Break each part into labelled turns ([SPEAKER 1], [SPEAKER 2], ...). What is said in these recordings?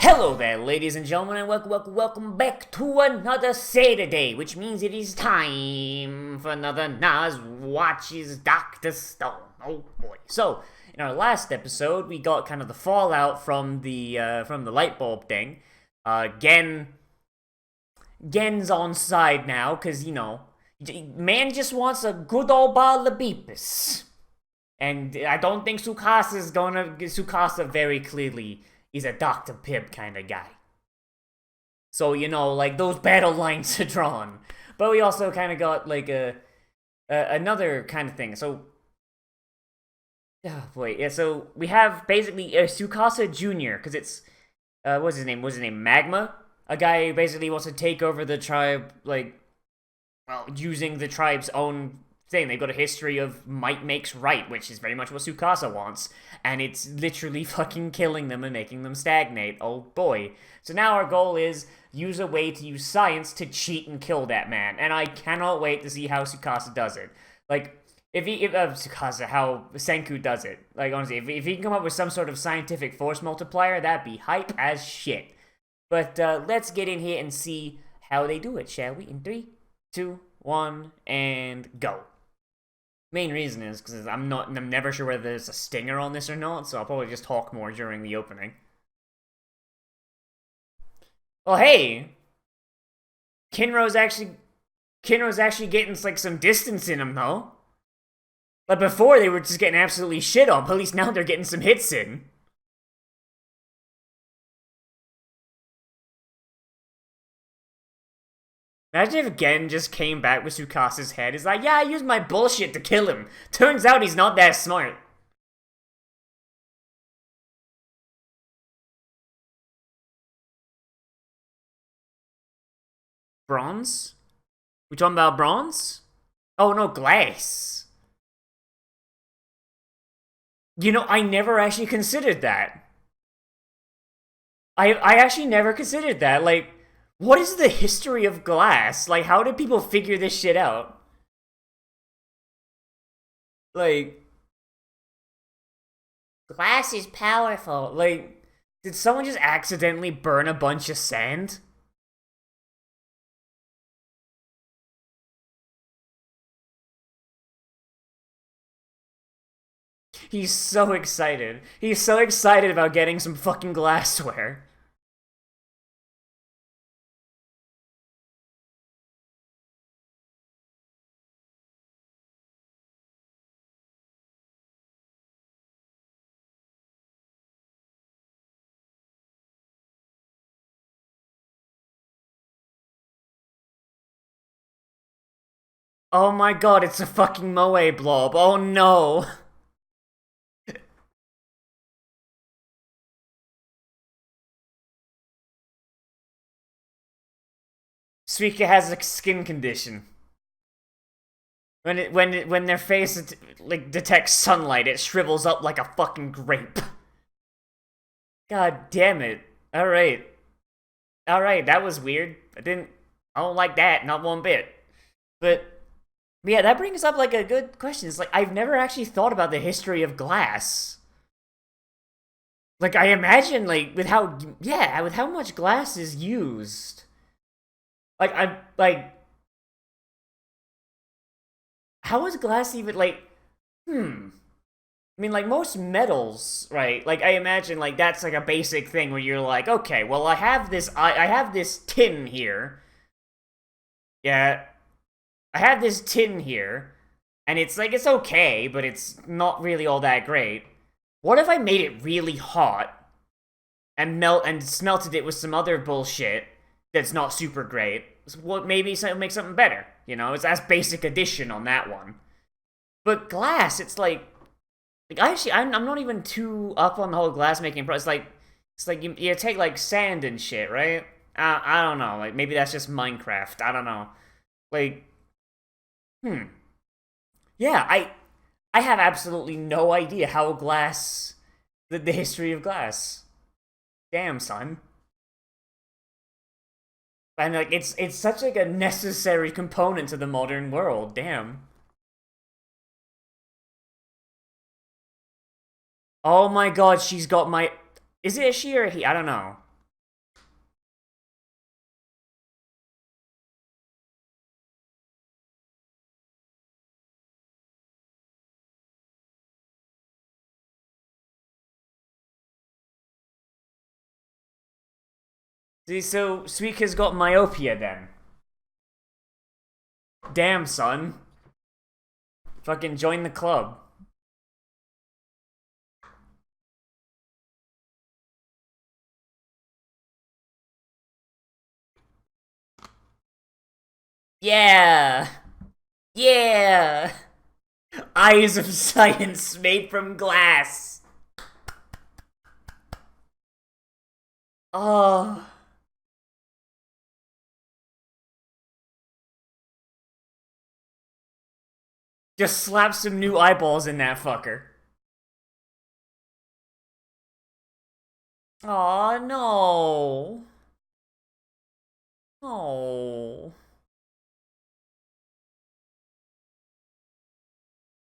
[SPEAKER 1] Hello there, ladies and gentlemen, and welcome back to another Saturday, which means it is time for another Nozz Watches Dr. Stone. Oh boy. So, in our last episode, we got kind of the fallout from the light bulb thing. Gen's on side now, because, you know, man just wants a good old bottle of Beepus. And I don't think Tsukasa very clearly is a Dr. Pib kind of guy. So, you know, like, those battle lines are drawn. But we also kind of got, like, another kind of thing. So, oh boy, yeah, so we have basically Tsukasa Jr., because it's, what's his name? Magma? A guy who basically wants to take over the tribe, like, well, using the tribe's own thing. They've got a history of might makes right, which is very much what Tsukasa wants, and it's literally fucking killing them and making them stagnate. Oh boy. So now our goal is use a way to use science to cheat and kill that man, and I cannot wait to see how Tsukasa does it. Like, how Senku does it. Like, honestly, if he can come up with some sort of scientific force multiplier, that'd be hype as shit. But let's get in here and see how they do it, shall we? In 3, 2, 1, and go. Main reason is because I'm never sure whether there's a stinger on this or not, so I'll probably just talk more during the opening. Well, hey, Kinro's actually getting like some distance in him though. But before they were just getting absolutely shit on, but at least now they're getting some hits in. Imagine if Gen just came back with Tsukasa's head. He's like, yeah, I used my bullshit to kill him. Turns out he's not that smart. Bronze? We talking about bronze? Oh no, glass. You know, I never actually considered that. I actually never considered that. Like, what is the history of glass? Like, how did people figure this shit out? Like, glass is powerful. Like, did someone just accidentally burn a bunch of sand? He's so excited. He's so excited about getting some fucking glassware. Oh my god, it's a fucking Moe blob. Oh no. Suika has a skin condition. When their face like detects sunlight, it shrivels up like a fucking grape. God damn it. Alright. Alright, that was weird. I don't like that, not one bit. But yeah, that brings up like a good question. It's like I've never actually thought about the history of glass. Like I imagine like with how much glass is used. Like how is glass even like I mean, like, most metals, right? Like, I imagine, like, that's, like, a basic thing where you're like, okay, well, I have this tin here. Yeah. I have this tin here, and it's, like, it's okay, but it's not really all that great. What if I made it really hot, and smelted it with some other bullshit that's not super great? Well, maybe make something better, you know? That's basic addition on that one. But glass, it's like I'm not even too up on the whole glass making process. It's like you take like sand and shit, right? I don't know. Like maybe that's just Minecraft. I don't know. Like, hmm. Yeah, I have absolutely no idea how glass, the history of glass. Damn, son. And like it's such like a necessary component to the modern world. Damn. Oh my god, she's got my... Is it a she or a he? I don't know. See, so Suika's got myopia then. Damn, son. Fucking join the club. Yeah! Yeah! Eyes of science made from glass. Oh. Just slap some new eyeballs in that fucker. Aw, no. Oh.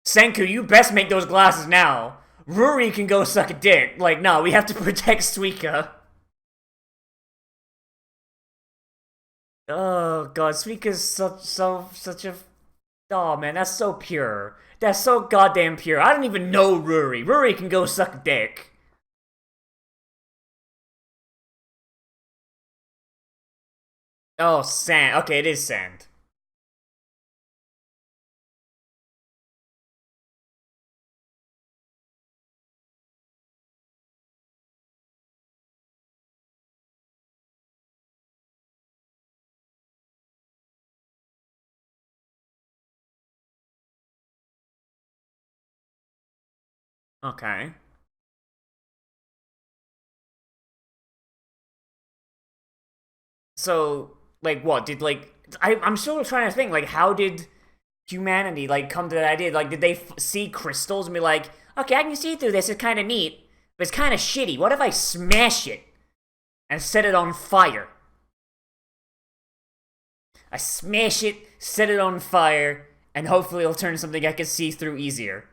[SPEAKER 1] Senku, you best make those glasses now. Ruri can go suck a dick. Like, no, we have to protect Suika. Oh god, Suika's such a. Oh man, that's so pure. That's so goddamn pure. I don't even know Ruri. Ruri can go suck a dick. Oh, sand. Okay, it is sand. Okay. So, like, what? I'm still trying to think, like, how did humanity, like, come to that idea? Like, did they see crystals and be like, okay, I can see through this, it's kind of neat, but it's kind of shitty. What if I smash it and set it on fire? I smash it, set it on fire, and hopefully it'll turn something I can see through easier.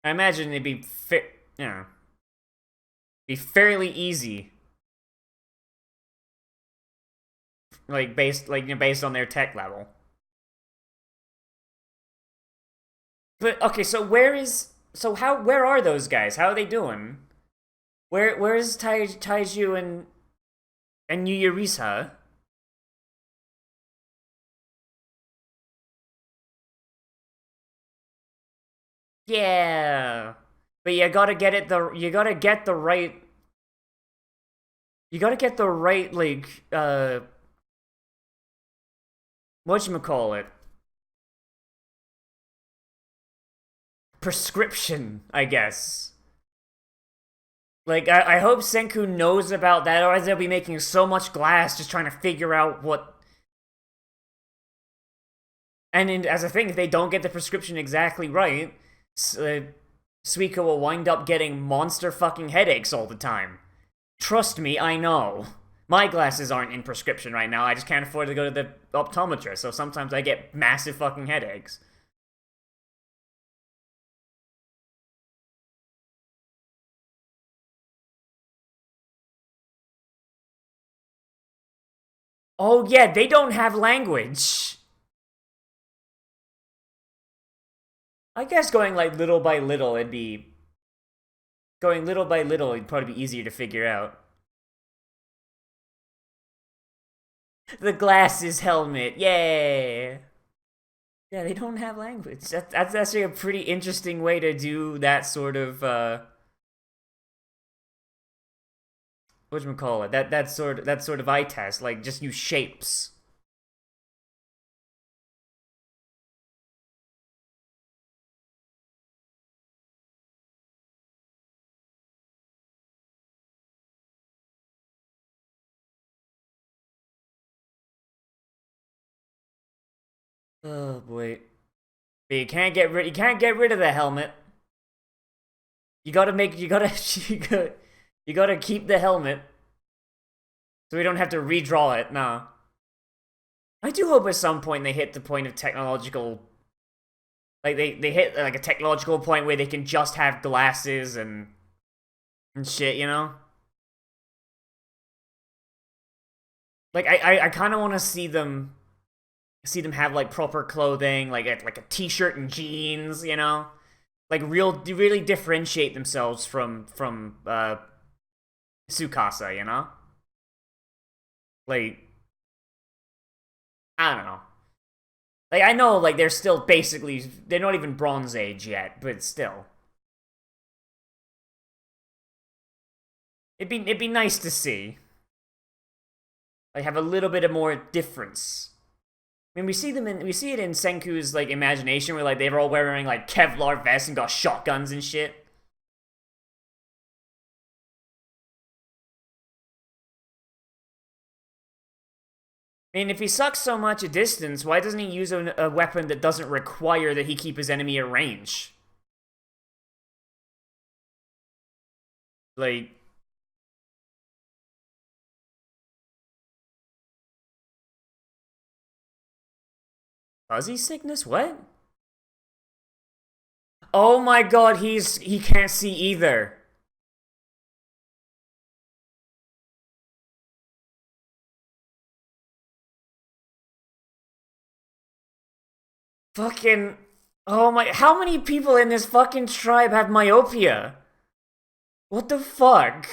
[SPEAKER 1] I imagine it'd be be fairly easy, like based on their tech level. But okay, so where are those guys? How are they doing? Where's Taiju and Yuyurisa? Yeah. But you gotta get the right like whatchamacallit? Prescription, I guess. Like, I hope Senku knows about that, or else they'll be making so much glass just trying to figure out what. And as a thing, if they don't get the prescription exactly right, Suika will wind up getting monster fucking headaches all the time. Trust me, I know. My glasses aren't in prescription right now, I just can't afford to go to the optometrist, so sometimes I get massive fucking headaches. Oh yeah, they don't have language. I guess going like little by little, it'd probably be easier to figure out. The glasses helmet, yay! Yeah, they don't have language. That's actually a pretty interesting way to do that sort of whatchamacallit, that sort of eye test, like just use shapes. Oh boy. But you can't get rid of the helmet. You gotta make you gotta keep the helmet. So we don't have to redraw it, nah. I do hope at some point they hit the point of technological like they hit like a technological point where they can just have glasses and shit, you know? Like I kind of want to see them have like proper clothing, like a t-shirt and jeans, you know, like really differentiate themselves from Tsukasa, you know, like I don't know. Like I know like they're still basically they're not even Bronze Age yet, but still. It'd be nice to see. Like have a little bit of more difference. I mean, we see it in Senku's like imagination, where like they were all wearing like Kevlar vests and got shotguns and shit. I mean, if he sucks so much at distance, why doesn't he use a weapon that doesn't require that he keep his enemy at range? Like, fuzzy sickness? What? Oh my god, he can't see either. Fucking oh my, how many people in this fucking tribe have myopia? What the fuck?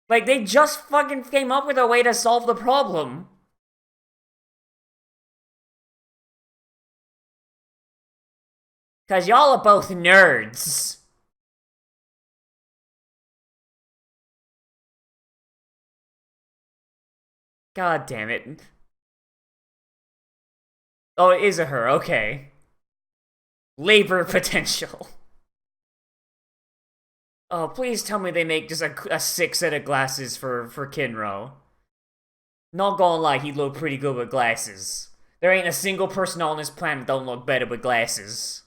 [SPEAKER 1] Like they just fucking came up with a way to solve the problem. Cause y'all are both nerds. God damn it. Oh, it is a her, okay. Labor potential. Oh, please tell me they make just a sick set of glasses for Kinro. Not gonna lie, he look pretty good with glasses. There ain't a single person on this planet don't look better with glasses.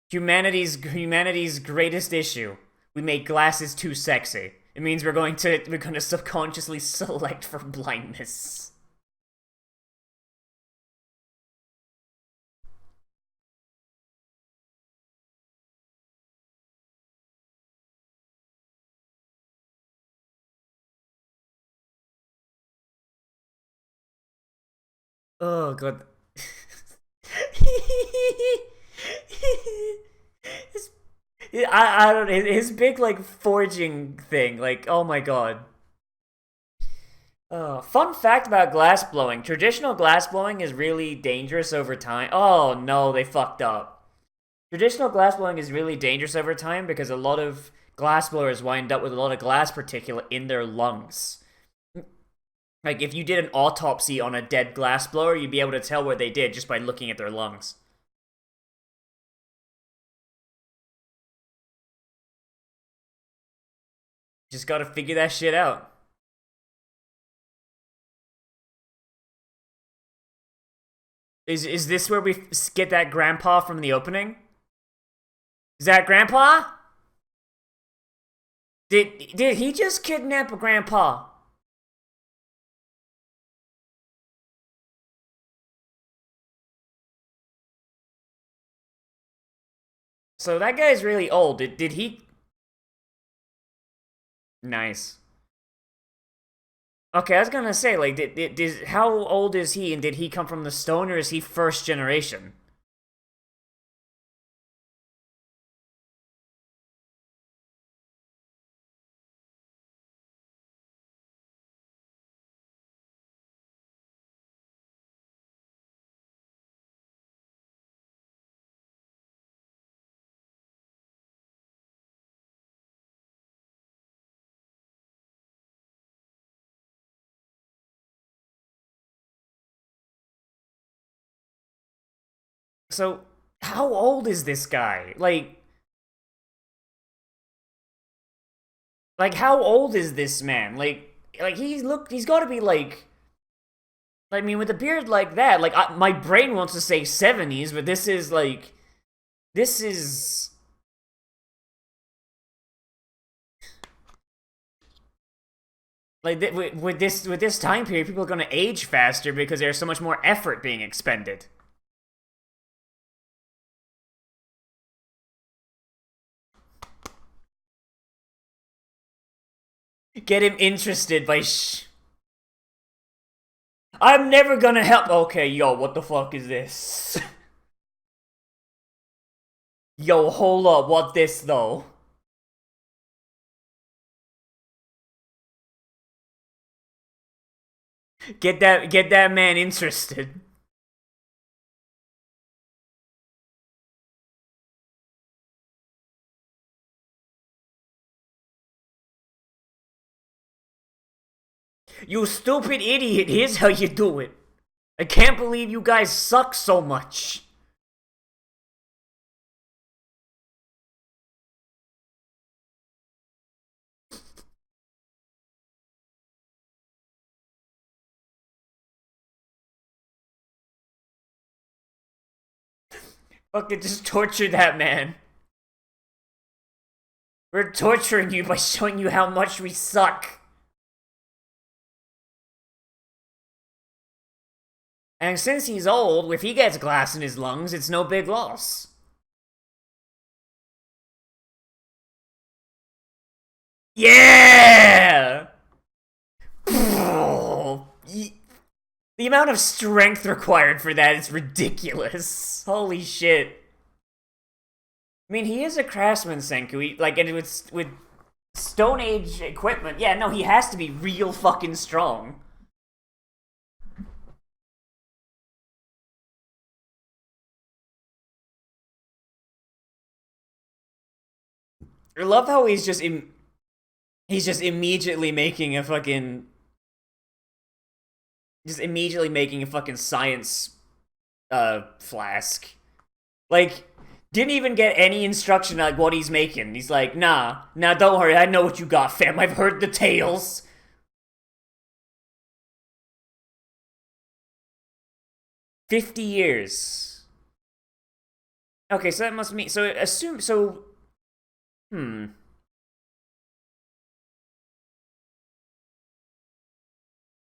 [SPEAKER 1] Humanity's greatest issue. We make glasses too sexy. It means we're gonna subconsciously select for blindness. Oh god. his, I don't know, his big like forging thing, like oh my god. Fun fact about glass blowing. Traditional glass blowing is really dangerous over time. Oh no, they fucked up. Traditional glass blowing is really dangerous over time because a lot of glass blowers wind up with a lot of glass particulate in their lungs. Like, if you did an autopsy on a dead glass blower, you'd be able to tell what they did just by looking at their lungs. Just gotta figure that shit out. Is this where we get that grandpa from the opening? Is that grandpa? Did he just kidnap a grandpa? So that guy's really old. Did he? Nice. Okay, I was gonna say, like, how old is he, and did he come from the stone, or is he first generation? So, how old is this guy? Like how old is this man? Like he's got to be like. I mean, with a beard like that, like my brain wants to say 70s, but this is like with this time period, people are gonna age faster because there's so much more effort being expended. Get him interested by I'm never gonna help. Okay, yo, what the fuck is this? Yo, hold up, what this though? Get that man interested. You stupid idiot, here's how you do it. I can't believe you guys suck so much. Fucking just torture that man. We're torturing you by showing you how much we suck. And since he's old, if he gets glass in his lungs, it's no big loss. Yeah! The amount of strength required for that is ridiculous. Holy shit. I mean, he is a craftsman, Senku. And with Stone Age equipment, yeah, no, he has to be real fucking strong. I love how he's just immediately making a fucking science flask. Like, didn't even get any instruction on what he's making. He's like, nah, don't worry, I know what you got, fam. I've heard the tales. $50. Okay, so that must mean Hmm.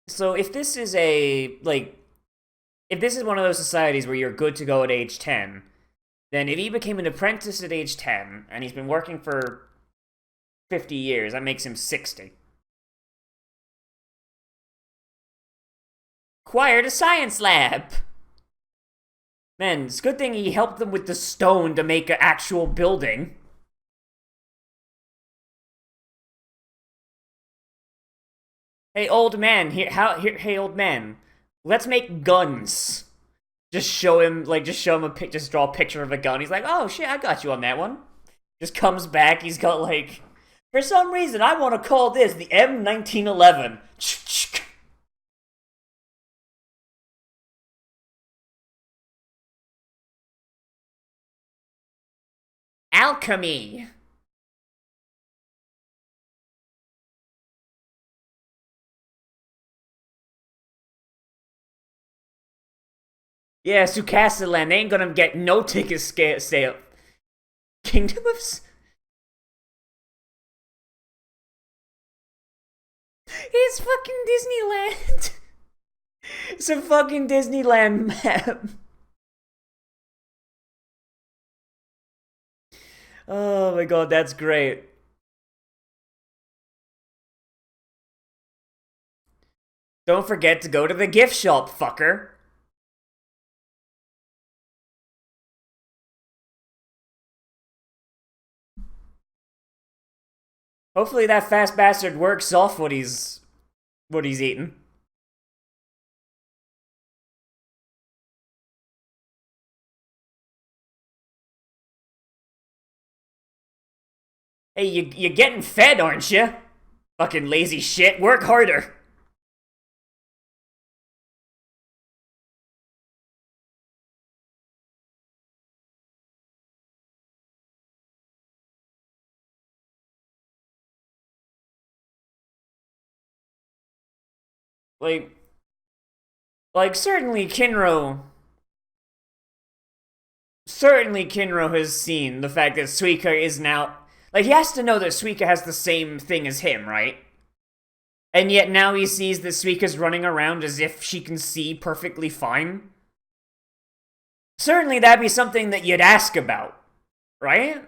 [SPEAKER 1] So if this is if this is one of those societies where you're good to go at age 10, then if he became an apprentice at age 10, and he's been working for 50 years, that makes him 60. Acquired a science lab! Man, it's a good thing he helped them with the stone to make an actual building. Hey, old man, hey, old man, let's make guns. Just show him just draw a picture of a gun. He's like, oh shit, I got you on that one. Just comes back, he's got like, for some reason, I want to call this the M1911. Alchemy. Yeah, Sukasa Land, they ain't gonna get no tickets stay up. Kingdom of... It's fucking Disneyland. It's a fucking Disneyland map. Oh my god, that's great. Don't forget to go to the gift shop, fucker. Hopefully that fast bastard works off what he's eating. Hey, you're getting fed, aren't you? Fucking lazy shit, work harder. Like certainly Kinro has seen the fact that Suika is now, like, he has to know that Suika has the same thing as him, right? And yet now he sees that Suika's running around as if she can see perfectly fine. Certainly that'd be something that you'd ask about, right?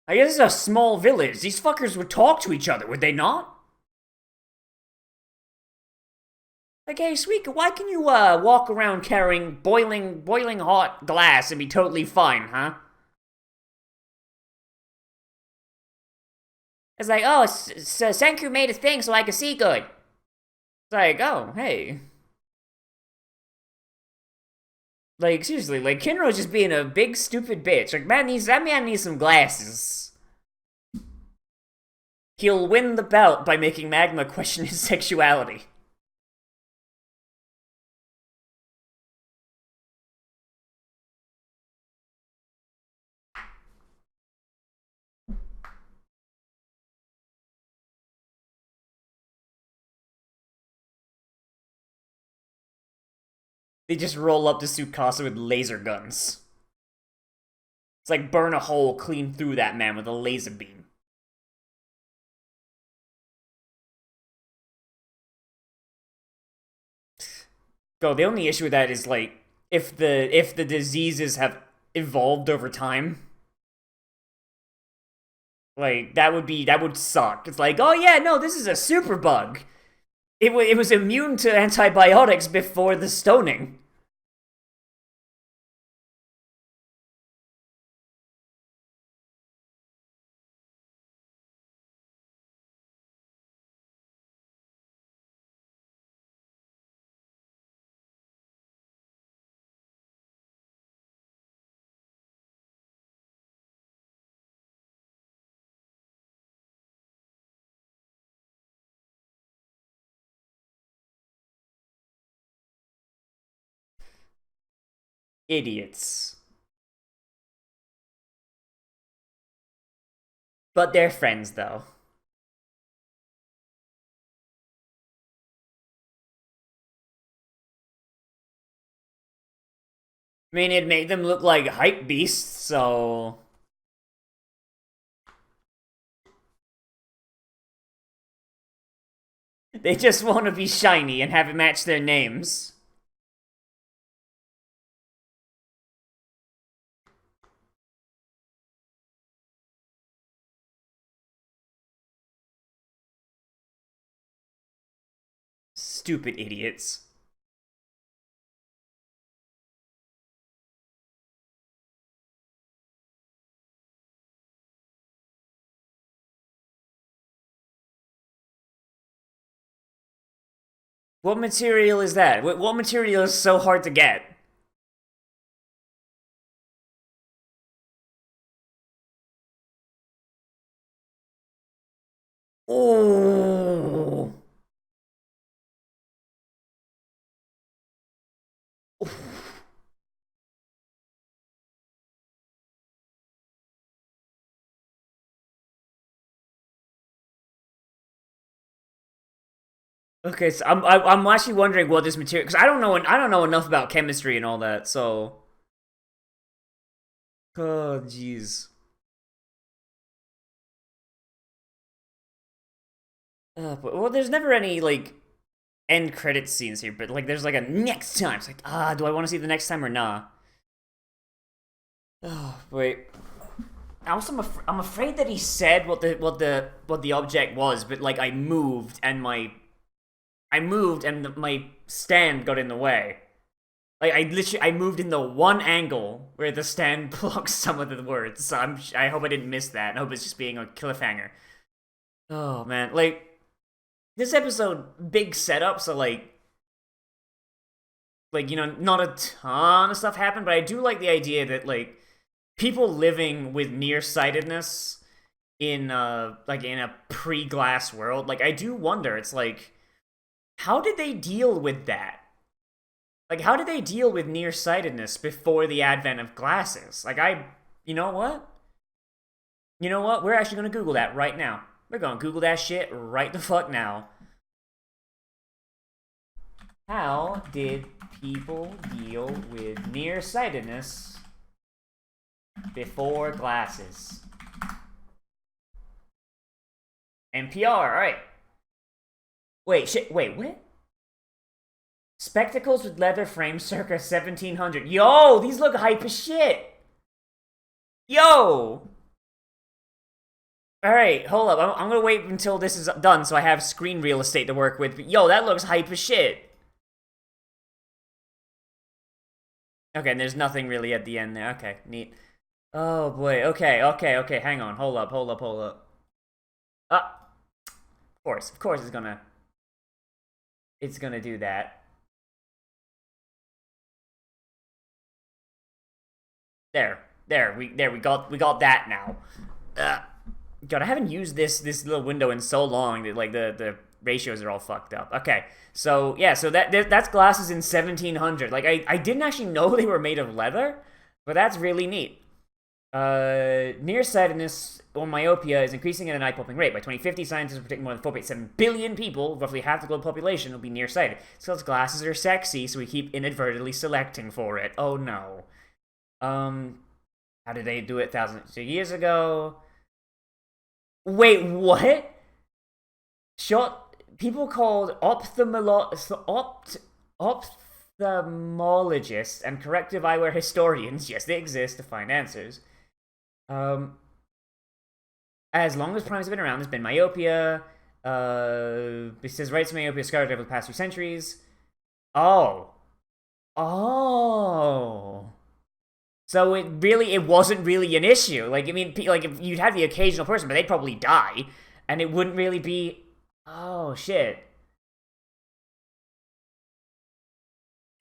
[SPEAKER 1] I guess it's a small village. These fuckers would talk to each other, would they not? Like, hey, Suika, why can you, walk around carrying boiling hot glass and be totally fine, huh? It's like, oh, Senku made a thing so I can see good. It's like, oh, hey. Like, seriously, like, Kinro's just being a big, stupid bitch. Like, that man needs some glasses. He'll win the bout by making Magma question his sexuality. They just roll up to Tsukasa with laser guns. It's like burn a hole clean through that man with a laser beam. Go, the only issue with that is like if the diseases have evolved over time. Like that would suck. It's like, oh yeah, no, this is a super bug. It was immune to antibiotics before the stoning. Idiots. But they're friends though. I mean, it made them look like hype beasts, so they just want to be shiny and have it match their names. Stupid idiots. What material is that? What material is so hard to get? Oh. Okay, so I'm actually wondering what this material, because I don't know enough about chemistry and all that. So, oh jeez. But, well, there's never any like end credit scenes here, but like there's like a next time. It's like, do I want to see the next time or nah? Oh wait. I'm afraid that he said what the object was, but like I moved and my stand got in the way. Like I moved in the one angle where the stand blocks some of the words. So I hope I didn't miss that. I hope it's just being a cliffhanger. Oh man, like this episode, big setup. So like not a ton of stuff happened, but I do like the idea that like people living with nearsightedness in like in a pre-glass world. Like I do wonder. It's like how did they deal with that? Like, how did they deal with nearsightedness before the advent of glasses? Like, you know what? You know what? We're actually gonna Google that right now. We're gonna Google that shit right the fuck now. How did people deal with nearsightedness before glasses? NPR, alright. Wait, shit, wait, what? Spectacles with leather frames circa 1700. Yo, these look hype as shit. Yo. Alright, hold up. I'm gonna wait until this is done so I have screen real estate to work with. But yo, that looks hype as shit. Okay, and there's nothing really at the end there. Okay, neat. Oh boy. Okay, okay. Hang on. Hold up. Ah, of course, it's gonna do that. We got that now. Uh, God, I haven't used this little window in so long that like the ratios are all fucked up. Okay, so yeah, so that's glasses in 1700. Like I didn't actually know they were made of leather, but that's really neat. Nearsightedness or myopia is increasing at an eye-popping rate. By 2050, scientists predict more than 4.7 billion people, roughly half the global population, will be nearsighted. So those glasses are sexy, so we keep inadvertently selecting for it. Oh no. Um, how did they do it thousands of years ago? Wait, what? Short people called ophthalmologists and corrective eyewear historians. Yes, they exist to find answers. Um, as long as primes have been around, there's been myopia. It says rights myopia skyrocketed over the past few centuries. Oh, oh. So it wasn't really an issue. Like I mean, like if you'd have the occasional person, but they'd probably die, and it wouldn't really be. Oh shit.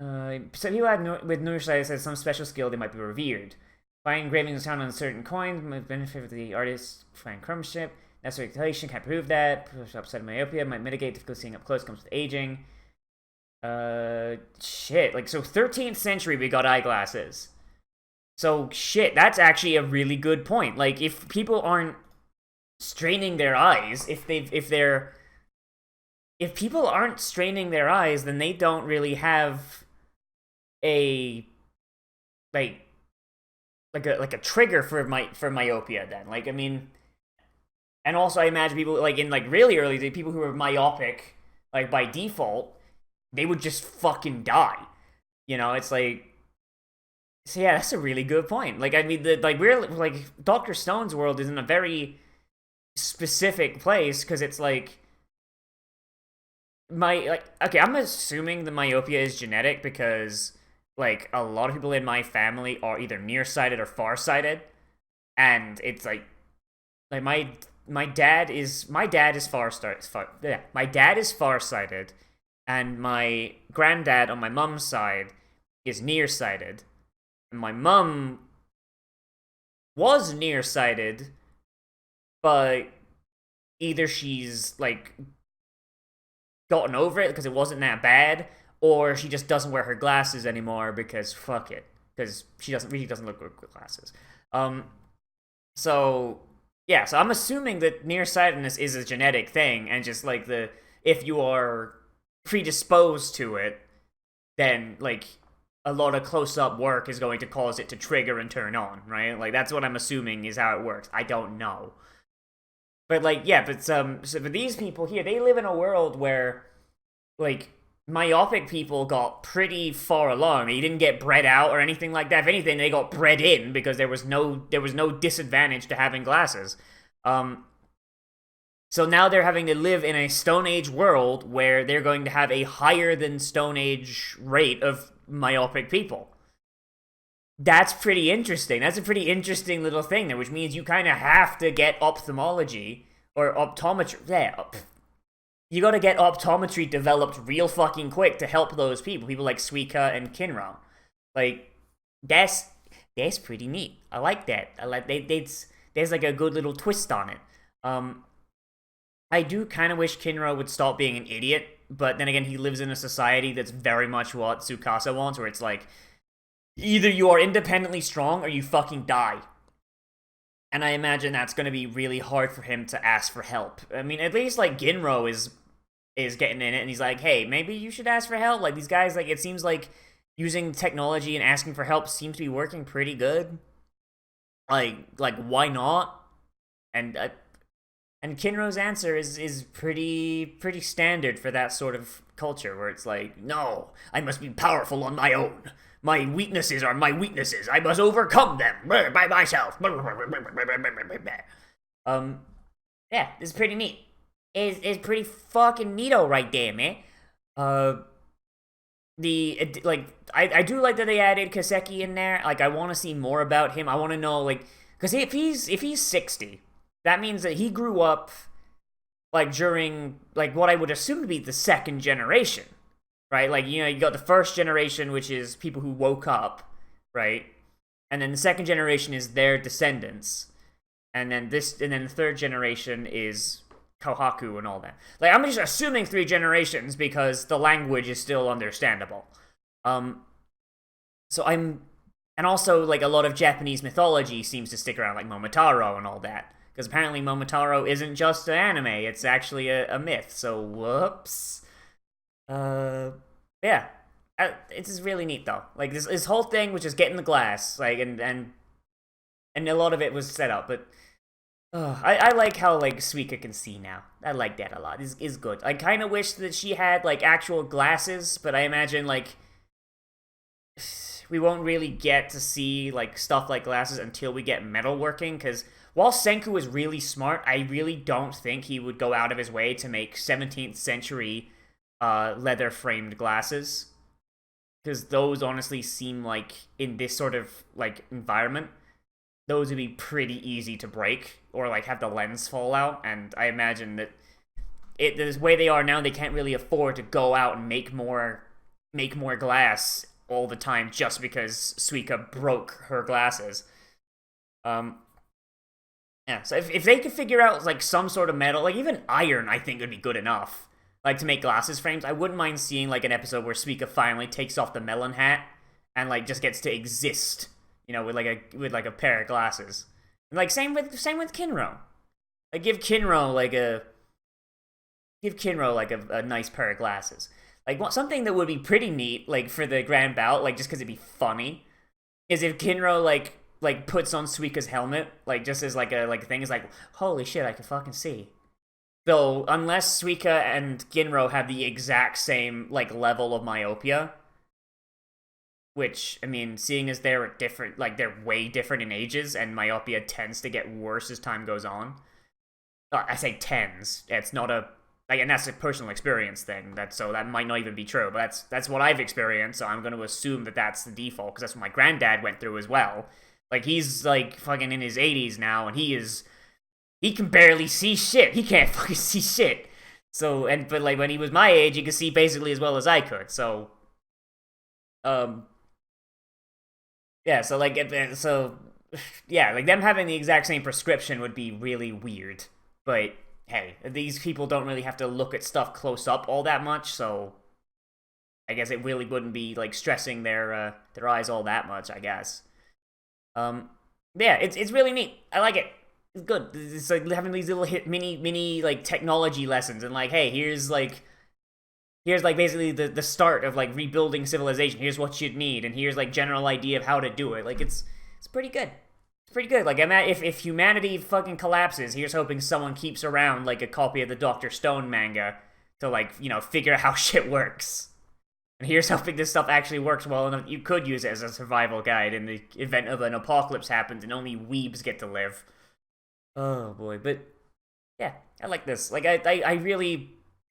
[SPEAKER 1] So people with neurosighted says some special skill they might be revered. Fine engravings found on certain coins might benefit of the artist's fine craftsmanship. Necessary calculation can't prove that. Upside myopia might mitigate difficulty seeing up close. Comes with aging. Shit. Like so, 13th century we got eyeglasses. So shit, that's actually a really good point. Like if people aren't straining their eyes, if people aren't straining their eyes, then they don't really have a like like a trigger for myopia then. Like I mean, and also I imagine people like in like really early days, people who are myopic like by default, they would just fucking die. You know, it's like so yeah, that's a really good point. Like I mean like we're like Dr. Stone's world is in a very specific place because it's like okay, I'm assuming the myopia is genetic because like a lot of people in my family are either nearsighted or farsighted, and it's like my dad is my dad is farsighted, and my granddad on my mom's side is nearsighted. And my mom was nearsighted, but either she's like gotten over it because it wasn't that bad, or she just doesn't wear her glasses anymore because fuck it, because she doesn't look good with glasses. Um, so yeah, so I'm assuming that nearsightedness is a genetic thing, and just like if you are predisposed to it, then like a lot of close-up work is going to cause it to trigger and turn on, right? Like that's what I'm assuming is how it works. I don't know. But like, yeah, but so for these people here, they live in a world where like myopic people got pretty far along. They didn't get bred out or anything like that. If anything, they got bred in because there was no disadvantage to having glasses. So now they're having to live in a Stone Age world where they're going to have a higher than Stone Age rate of myopic people. That's pretty interesting. That's a pretty interesting little thing there, which means you kind of have to get ophthalmology or optometry. Yeah, you got to get optometry developed real fucking quick to help those people like Suika and Kinra. Like that's pretty neat. I like that. I like there's like a good little twist on it. I do kind of wish Kinra would stop being an idiot, but then again, he lives in a society that's very much what Tsukasa wants, where it's like either you are independently strong or you fucking die. And I imagine that's going to be really hard for him to ask for help. I mean, at least like Ginro is getting in it, and he's like, "Hey, maybe you should ask for help." Like these guys, like it seems like using technology and asking for help seems to be working pretty good. Like why not? And and Kinro's answer is pretty standard for that sort of culture, where it's like, "No, I must be powerful on my own. My weaknesses are my weaknesses. I must overcome them by myself." Yeah, it's pretty neat. It's pretty fucking neato right there, man. Uh, I do like that they added Kaseki in there. Like, I want to see more about him. I want to know, like, because if he's 60, that means that he grew up like during like what I would assume to be the second generation, right? Like, you got the first generation, which is people who woke up, right? And then the second generation is their descendants, and then the third generation is Kohaku and all that. Like, I'm just assuming 3 generations because the language is still understandable. Um, so and also like a lot of Japanese mythology seems to stick around, like Momotaro and all that, because apparently Momotaro isn't just an anime; it's actually a myth. So whoops. Yeah, it's just really neat though. Like this whole thing was just getting the glass, like and a lot of it was set up, but. I like how like Suika can see now. I like that a lot. Is good. I kind of wish that she had like actual glasses, but I imagine like we won't really get to see like stuff like glasses until we get metalworking. Because while Senku is really smart, I really don't think he would go out of his way to make 17th century leather framed glasses. Because those honestly seem like in this sort of like environment, those would be pretty easy to break or like have the lens fall out. And I imagine that the way they are now, they can't really afford to go out and make more glass all the time just because Suika broke her glasses. Yeah. So if they could figure out like some sort of metal, like even iron, I think would be good enough. Like to make glasses frames, I wouldn't mind seeing like an episode where Suika finally takes off the melon hat and like just gets to exist. With like a pair of glasses. And like same with Kinro. Like give Kinro like a nice pair of glasses. Like something that would be pretty neat, like for the grand bout, like just because it'd be funny, is if Kinro like puts on Suika's helmet, like just as like a thing, is like, holy shit, I can fucking see. Though unless Suika and Ginro have the exact same like level of myopia. Which, I mean, seeing as they're different, like, they're way different in ages, and myopia tends to get worse as time goes on. I say tends. It's not and that's a personal experience thing, so that might not even be true, but that's what I've experienced, so I'm going to assume that that's the default, because that's what my granddad went through as well. Like, he's, like, fucking in his 80s now, and he can barely see shit. He can't fucking see shit. So, but, like, when he was my age, he could see basically as well as I could, so, yeah, so like, yeah, like them having the exact same prescription would be really weird. But hey, these people don't really have to look at stuff close up all that much, so I guess it really wouldn't be like stressing their eyes all that much. I guess. Yeah, it's really neat. I like it. It's good. It's like having these little mini like technology lessons, and like, hey, here's like basically the start of like rebuilding civilization. Here's what you'd need, and here's like general idea of how to do it. Like it's pretty good. It's pretty good. Like if humanity fucking collapses, here's hoping someone keeps around like a copy of the Dr. Stone manga to like figure out how shit works. And here's hoping this stuff actually works well enough you could use it as a survival guide in the event of an apocalypse happens and only weebs get to live. Oh boy, but yeah, I like this. Like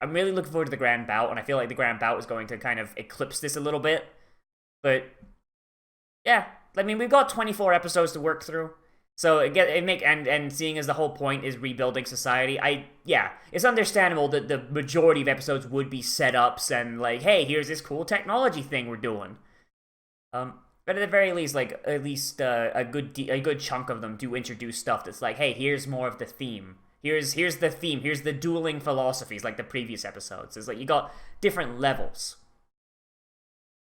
[SPEAKER 1] I'm really looking forward to the grand bout, and I feel like the grand bout is going to kind of eclipse this a little bit. But yeah, I mean, we've got 24 episodes to work through, so and seeing as the whole point is rebuilding society, it's understandable that the majority of episodes would be setups and like, hey, here's this cool technology thing we're doing. But at the very least, like a good chunk of them do introduce stuff that's like, hey, here's more of the theme. Here's the theme. Here's the dueling philosophies, like the previous episodes. It's like you got different levels.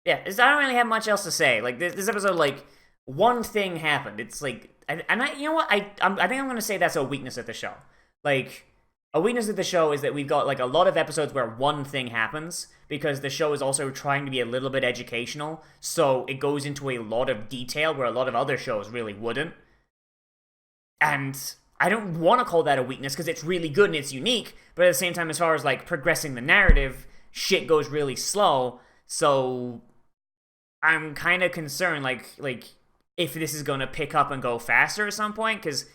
[SPEAKER 1] Yeah, I don't really have much else to say. Like this episode, like one thing happened. It's like, and you know what? I think I'm gonna say that's a weakness of the show. Like a weakness of the show is that we've got like a lot of episodes where one thing happens because the show is also trying to be a little bit educational. So it goes into a lot of detail where a lot of other shows really wouldn't. And I don't want to call that a weakness because it's really good and it's unique, but at the same time, as far as like progressing the narrative, shit goes really slow. So I'm kind of concerned, like if this is gonna pick up and go faster at some point, because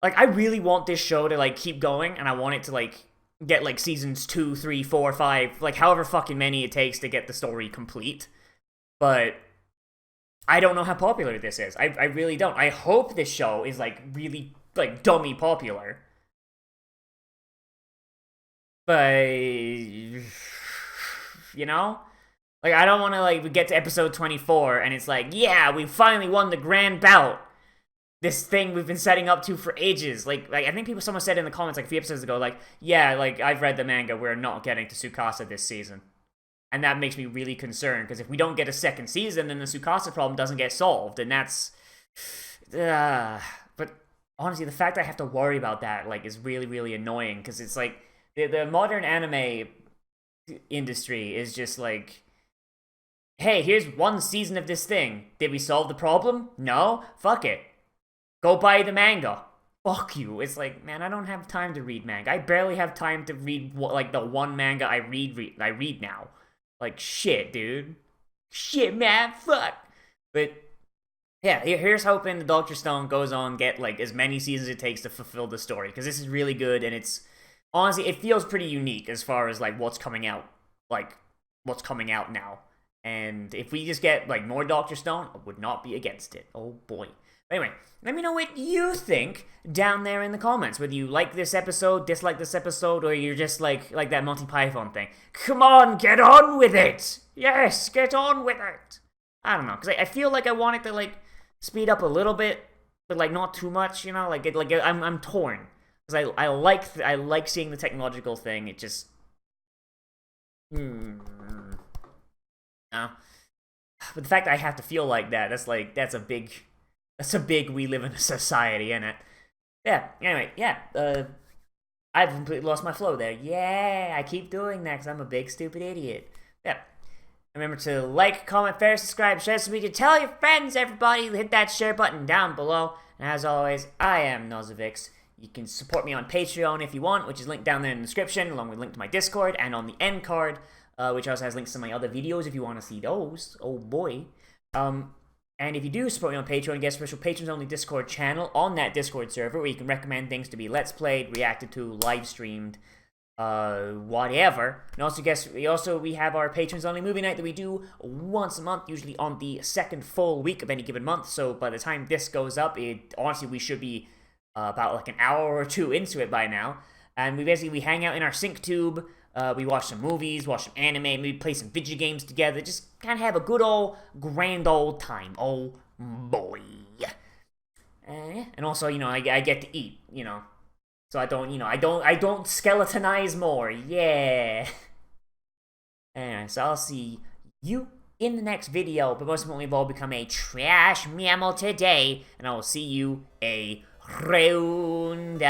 [SPEAKER 1] like I really want this show to like keep going, and I want it to like get like seasons 2, 3, 4, 5, like however fucking many it takes to get the story complete. But I don't know how popular this is. I really don't. I hope this show is like really like dummy popular. But you know? Like I don't want to like we get to episode 24 and it's like, yeah, we finally won the grand bout. This thing we've been setting up to for ages. Like I think someone said in the comments like a few episodes ago, like, yeah, like I've read the manga, we're not getting to Tsukasa this season. And that makes me really concerned, because if we don't get a second season, then the Tsukasa problem doesn't get solved, and that's... but honestly, the fact I have to worry about that, like, is really, really annoying, because it's like, the modern anime industry is just like, hey, here's one season of this thing. Did we solve the problem? No? Fuck it. Go buy the manga. Fuck you. It's like, man, I don't have time to read manga. I barely have time to read, like, the one manga I read now. Like, shit, dude. Shit, man, fuck. But, yeah, here's hoping the Dr. Stone goes on get, like, as many seasons it takes to fulfill the story. Because this is really good, and it's, honestly, it feels pretty unique as far as, like, what's coming out. Like, what's coming out now. And if we just get, like, more Dr. Stone, I would not be against it. Oh, boy. Anyway, let me know what you think down there in the comments. Whether you like this episode, dislike this episode, or you're just like that Monty Python thing. Come on, get on with it! Yes, get on with it! I don't know, because I feel like I want it to, like, speed up a little bit, but, like, not too much, you know? I'm torn. Because I like seeing the technological thing, it just... No. But the fact that I have to feel like that, that's a big we live in a society, innit? Yeah, anyway, yeah, I've completely lost my flow there. Yeah, I keep doing that because I'm a big stupid idiot. Yeah. Remember to like, comment, share, subscribe, share this video, tell your friends, everybody, hit that share button down below. And as always, I am Nozz. You can support me on Patreon if you want, which is linked down there in the description, along with a link to my Discord, and on the end card, which also has links to my other videos if you want to see those. Oh boy. And if you do support me on Patreon, get a special patrons-only Discord channel on that Discord server where you can recommend things to be Let's Played, reacted to, live-streamed, whatever. And also, we have our patrons-only movie night that we do once a month, usually on the second full week of any given month. So by the time this goes up, honestly, we should be about like an hour or two into it by now. And we hang out in our sync tube. We watch some movies, watch some anime, maybe play some video games together. Just kind of have a good old, grand old time. Oh, boy. And also, I get to eat, So I don't, I don't skeletonize more. Yeah. Anyway, so I'll see you in the next video. But most importantly of all, become a trash mammal today. And I will see you around.